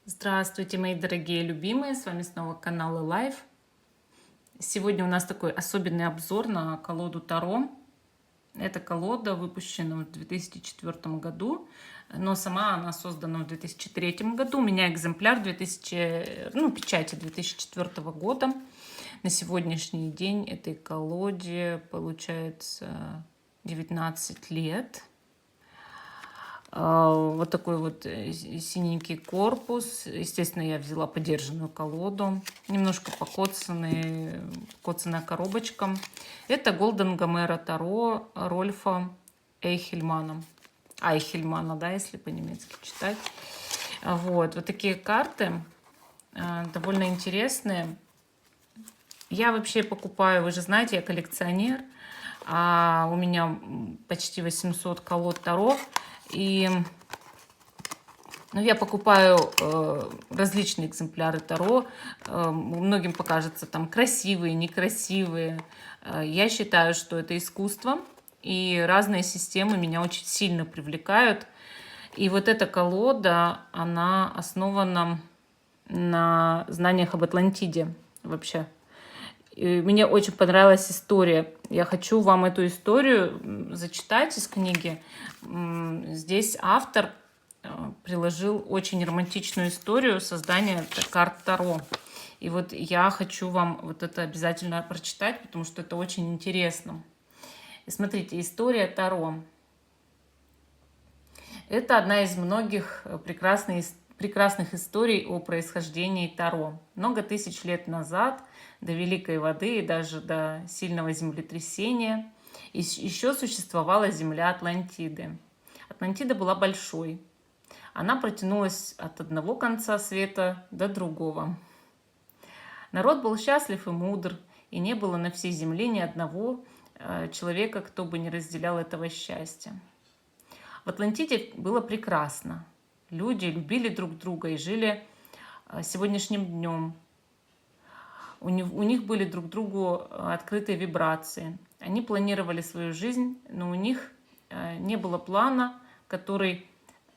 Здравствуйте, мои дорогие любимые, с вами снова канал Life. Сегодня у нас такой особенный обзор на колоду Таро. Эта колода выпущена в 2004 году, но сама она создана в 2003 году. У меня экземпляр печати 2004 года. На сегодняшний день этой колоде получается 19 лет. Вот такой вот синенький корпус. Естественно, я взяла подержанную колоду. Немножко покоцанная коробочка. Это Golden Gamera Таро Рольфа Эйхельмана. Айхельмана, да, если по-немецки читать. Вот такие карты. Довольно интересные. Я вообще покупаю, вы же знаете, я коллекционер. У меня почти 800 колод Таро. И я покупаю различные экземпляры Таро. Многим покажется там красивые, некрасивые. Я считаю, что это искусство. И разные системы меня очень сильно привлекают. И вот эта колода, она основана на знаниях об Атлантиде вообще. И мне очень понравилась история. Я хочу вам эту историю зачитать из книги. Здесь автор приложил очень романтичную историю создания карт Таро. И вот я хочу вам вот это обязательно прочитать, потому что это очень интересно. И смотрите, история Таро. Это одна из многих прекрасных историй о происхождении Таро. Много тысяч лет назад, до Великой воды и даже до сильного землетрясения, еще существовала земля Атлантиды. Атлантида была большой. Она протянулась от одного конца света до другого. Народ был счастлив и мудр, и не было на всей земле ни одного человека, кто бы не разделял этого счастья. В Атлантиде было прекрасно. Люди любили друг друга и жили сегодняшним днем. У них были друг другу открытые вибрации. Они планировали свою жизнь, но у них не было плана, который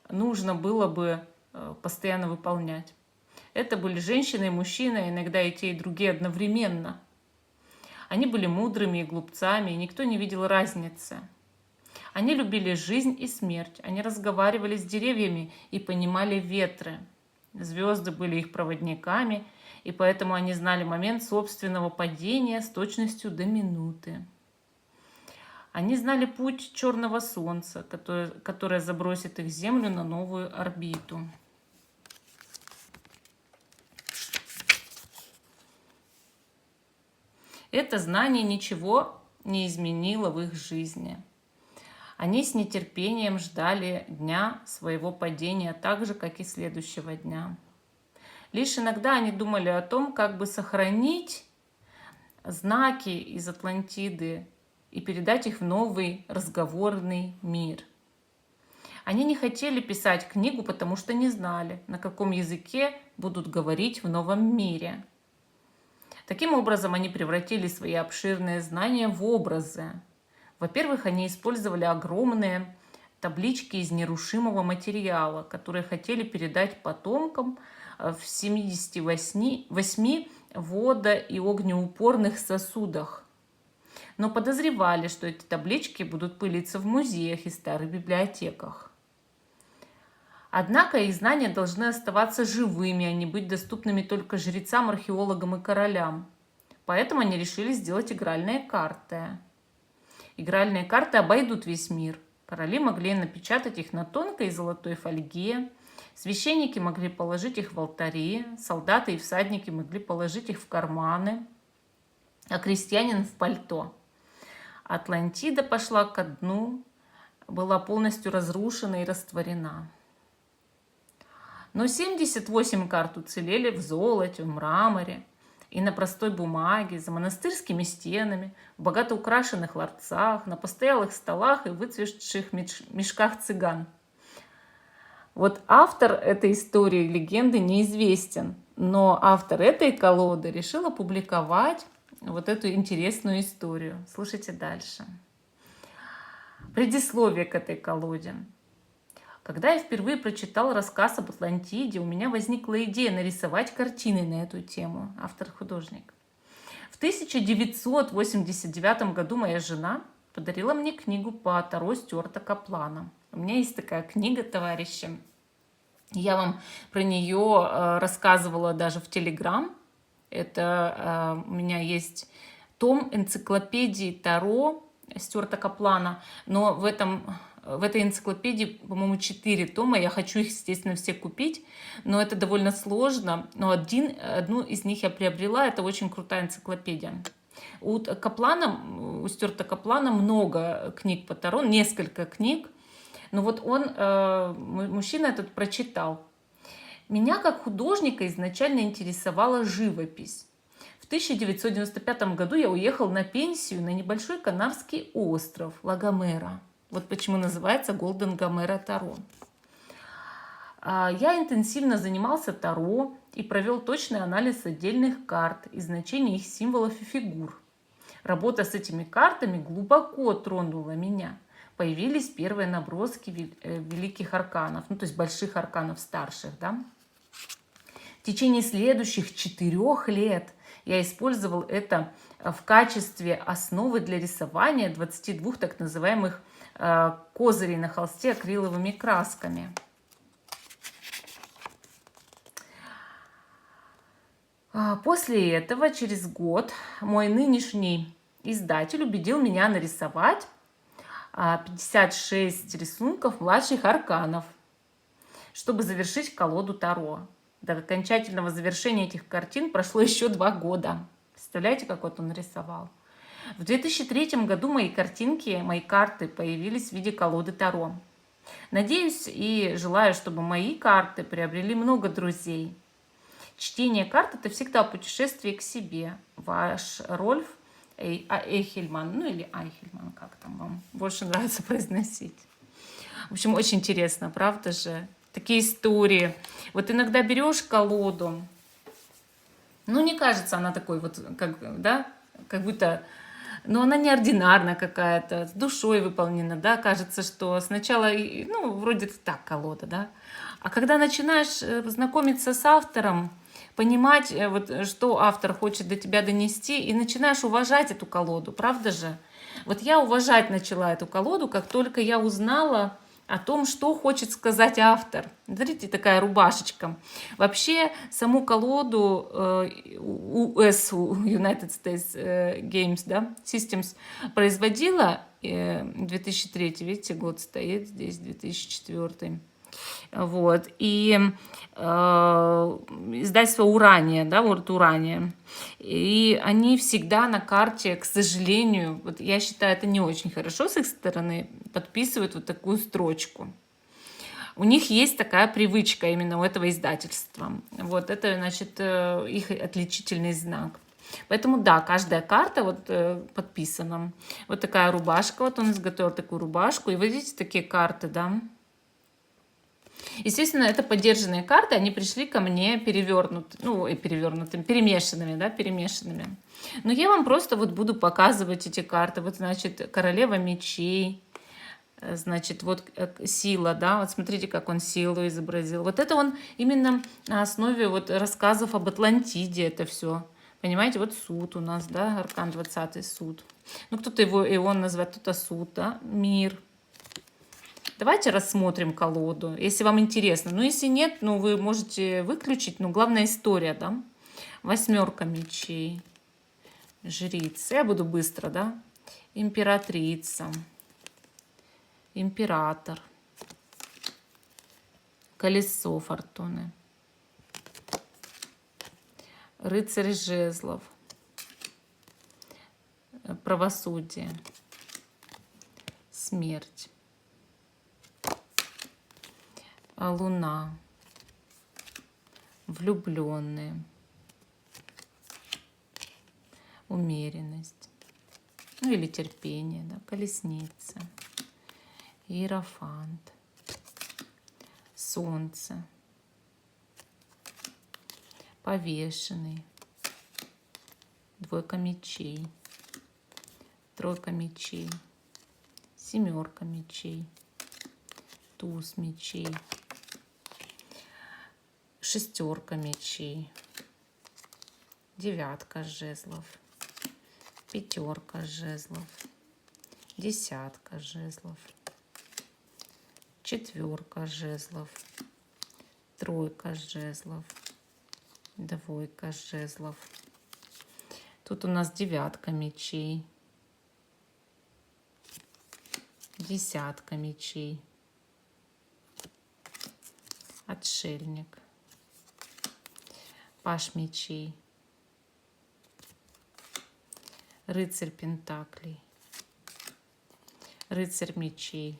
нужно было бы постоянно выполнять. Это были женщины и мужчины, иногда и те, и другие одновременно. Они были мудрыми и глупцами, и никто не видел разницы. Они любили жизнь и смерть. Они разговаривали с деревьями и понимали ветры. Звезды были их проводниками, и поэтому они знали момент собственного падения с точностью до минуты. Они знали путь черного солнца, которое забросит их Землю на новую орбиту. Это знание ничего не изменило в их жизни. Они с нетерпением ждали дня своего падения, так же, как и следующего дня. Лишь иногда они думали о том, как бы сохранить знаки из Атлантиды и передать их в новый разговорный мир. Они не хотели писать книгу, потому что не знали, на каком языке будут говорить в новом мире. Таким образом, они превратили свои обширные знания в образы. Во-первых, они использовали огромные таблички из нерушимого материала, которые хотели передать потомкам в 78 водо- и огнеупорных сосудах. Но подозревали, что эти таблички будут пылиться в музеях и старых библиотеках. Однако их знания должны оставаться живыми, а не быть доступными только жрецам, археологам и королям. Поэтому они решили сделать игральные карты. Игральные карты обойдут весь мир. Короли могли напечатать их на тонкой золотой фольге, священники могли положить их в алтари, солдаты и всадники могли положить их в карманы, а крестьянин в пальто. Атлантида пошла ко дну, была полностью разрушена и растворена. Но 78 карт уцелели в золоте, в мраморе и на простой бумаге, за монастырскими стенами, в богато украшенных ларцах, на постоялых столах и выцветших мешках цыган. Вот автор этой истории, легенды неизвестен, но автор этой колоды решил опубликовать вот эту интересную историю. Слушайте дальше. Предисловие к этой колоде. Когда я впервые прочитал рассказ об Атлантиде, у меня возникла идея нарисовать картины на эту тему. Автор-художник. В 1989 году моя жена подарила мне книгу по Таро Стюарта Каплана. У меня есть такая книга, товарищи. Я вам про нее рассказывала даже в Телеграм. Это у меня есть том энциклопедии Таро Стюарта Каплана, но в этой энциклопедии, по-моему, 4 тома. Я хочу их, естественно, все купить, но это довольно сложно. Но одну из них я приобрела. Это очень крутая энциклопедия. У Стюарта Каплана много книг по Таро, несколько книг. Но вот он, мужчина этот, прочитал. Меня как художника изначально интересовала живопись. В 1995 году я уехал на пенсию на небольшой канарский остров Ла-Гомера. Вот почему называется Голден Гомера Таро. Я интенсивно занимался Таро и провел точный анализ отдельных карт и значений их символов и фигур. Работа с этими картами глубоко тронула меня. Появились первые наброски великих арканов, ну то есть больших арканов старших, да. В течение следующих 4 лет я использовал это в качестве основы для рисования 22 так называемых козырей на холсте акриловыми красками. После этого, через год, мой нынешний издатель убедил меня нарисовать 56 рисунков младших арканов, чтобы завершить колоду Таро. До окончательного завершения этих картин прошло еще 2 года. Представляете, как вот он рисовал? В 2003 году мои карты появились в виде колоды Таро. Надеюсь и желаю, чтобы мои карты приобрели много друзей. Чтение карт – это всегда путешествие к себе. Ваш Рольф Эйхельман, ну или Айхельман, как там вам больше нравится произносить. В общем, очень интересно, правда же? Такие истории. Вот иногда берешь колоду, ну не кажется она такой вот, как будто, но она неординарная какая-то, с душой выполнена, да, кажется, что сначала, ну, вроде так колода, да, а когда начинаешь знакомиться с автором, понимать, вот, что автор хочет до тебя донести, и начинаешь уважать эту колоду, правда же? Вот я уважать начала эту колоду, как только я узнала о том, что хочет сказать автор. Смотрите, такая рубашечка. Вообще, саму колоду US, United States Games, да, Systems, производила 2003, видите, год стоит здесь, 2004. Вот. И издательство Урания, да, вот Урания. И они всегда на карте, к сожалению, вот я считаю, это не очень хорошо с их стороны, подписывают вот такую строчку. У них есть такая привычка именно у этого издательства. Вот это, значит, их отличительный знак. Поэтому, да, каждая карта вот подписана. Вот такая рубашка, вот он изготовил такую рубашку. И вы видите такие карты, да. Естественно, это подержанные карты, они пришли ко мне перемешанными, да, перемешанными. Но я вам просто вот буду показывать эти карты. Вот, значит, королева мечей, значит, вот сила, да, вот смотрите, как он силу изобразил. Вот это он именно на основе вот рассказов об Атлантиде это все. Понимаете, вот суд у нас, да, аркан 20 суд. Ну, кто-то его Ион называет, кто-то суд, да, мир. Давайте рассмотрим колоду, если вам интересно. Ну, если нет, ну, вы можете выключить. Но главная история, да. 8 мечей. Жрица. Я буду быстро, да. Императрица. Император. Колесо фортуны. Рыцарь жезлов. Правосудие. Смерть. Луна. Влюбленные. Умеренность. Ну или терпение, да. Колесница. Иерофант. Солнце. Повешенный. 2 мечей. 3 мечей. 7 мечей. туз мечей, шестерка мечей, девятка жезлов, пятерка жезлов, десятка жезлов, четверка жезлов, тройка жезлов, двойка жезлов. Тут у нас девятка мечей, десятка мечей, отшельник, паж мечей, рыцарь пентаклей, рыцарь мечей,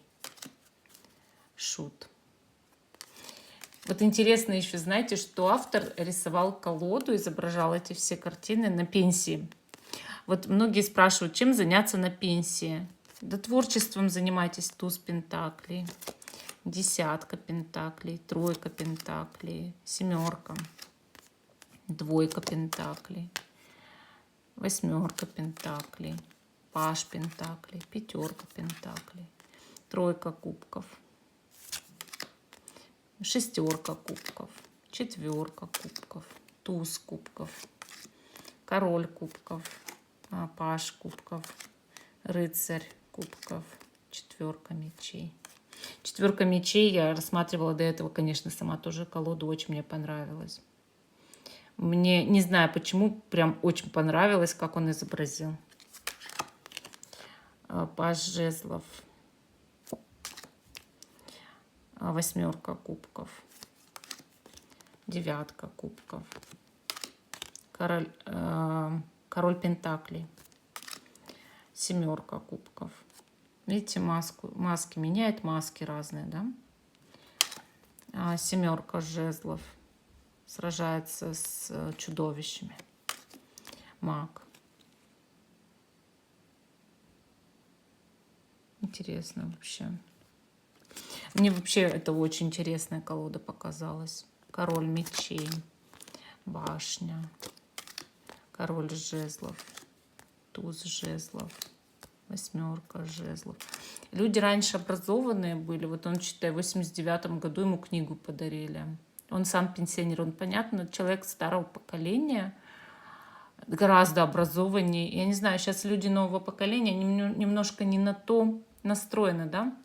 шут. Вот интересно еще, знаете, что автор рисовал колоду, изображал эти все картины на пенсии. Вот многие спрашивают, чем заняться на пенсии. Да творчеством занимайтесь, туз пентаклей, десятка пентаклей, тройка пентаклей, семерка, двойка пентаклей, восьмерка пентаклей, паж пентаклей, пятерка пентаклей, тройка кубков, шестерка кубков, четверка кубков, туз кубков, король кубков, паж кубков, рыцарь кубков, четверка мечей. Четверка мечей я рассматривала до этого, конечно, сама тоже колоду, очень мне понравилась. Мне, не знаю почему, прям очень понравилось, как он изобразил. Паж жезлов, восьмерка кубков, девятка кубков, король пентаклей, семерка кубков. Видите, маски меняет, маски разные, да? Семерка жезлов, сражается с чудовищами. Маг. Интересно вообще. Мне вообще это очень интересная колода показалась. Король мечей, башня, король жезлов, туз жезлов, восьмерка жезлов. Люди раньше образованные были. Вот он, считай, в 89-м году ему книгу подарили. Он сам пенсионер, он, понятно, человек старого поколения, гораздо образованнее. Я не знаю, сейчас люди нового поколения немножко не на то настроены, да?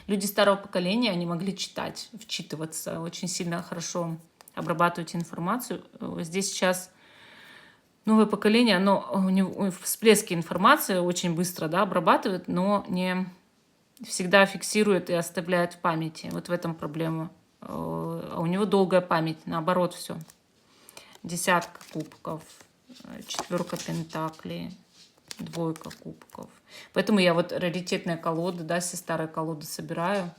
Люди старого поколения, они могли читать, вчитываться, очень сильно хорошо обрабатывать информацию. Здесь сейчас новое поколение, оно у него всплески информации очень быстро, да, обрабатывает, но не всегда фиксирует и оставляет в памяти. Вот в этом проблема. А у него долгая память, наоборот, все. Десятка кубков, четверка пентаклей, двойка кубков. Поэтому я вот раритетные колоды, да, все старые колоды собираю,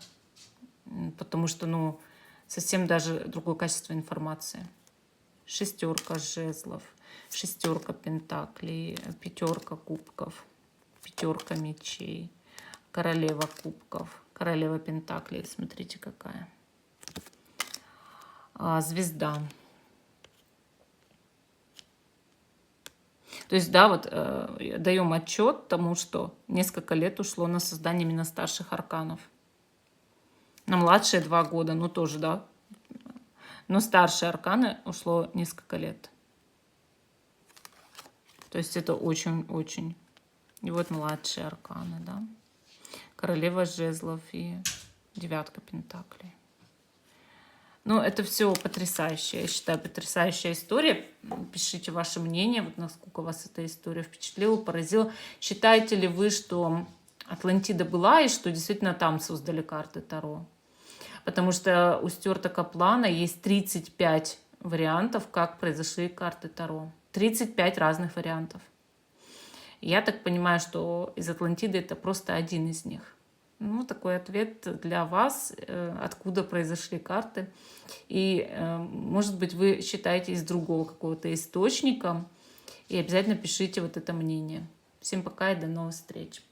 потому что, ну, совсем даже другое качество информации. Шестерка жезлов, шестерка пентаклей, пятерка кубков, пятерка мечей, королева кубков, королева пентаклей. Смотрите, какая. Звезда. То есть, да, вот даем отчет тому, что несколько лет ушло на создание именно старших арканов. На младшие 2 года, ну тоже, да. Но старшие арканы ушло несколько лет. То есть это очень-очень. И вот младшие арканы, да. Королева жезлов и девятка пентаклей. Ну, это все потрясающе. Я считаю, потрясающая история. Пишите ваше мнение, вот насколько вас эта история впечатлила, поразила. Считаете ли вы, что Атлантида была и что действительно там создали карты Таро? Потому что у Стюарта Каплана есть 35 вариантов, как произошли карты Таро. 35 разных вариантов. Я так понимаю, что из Атлантиды это просто один из них. Ну, такой ответ для вас, откуда произошли карты. И, может быть, вы считаете из другого какого-то источника. И обязательно пишите вот это мнение. Всем пока и до новых встреч.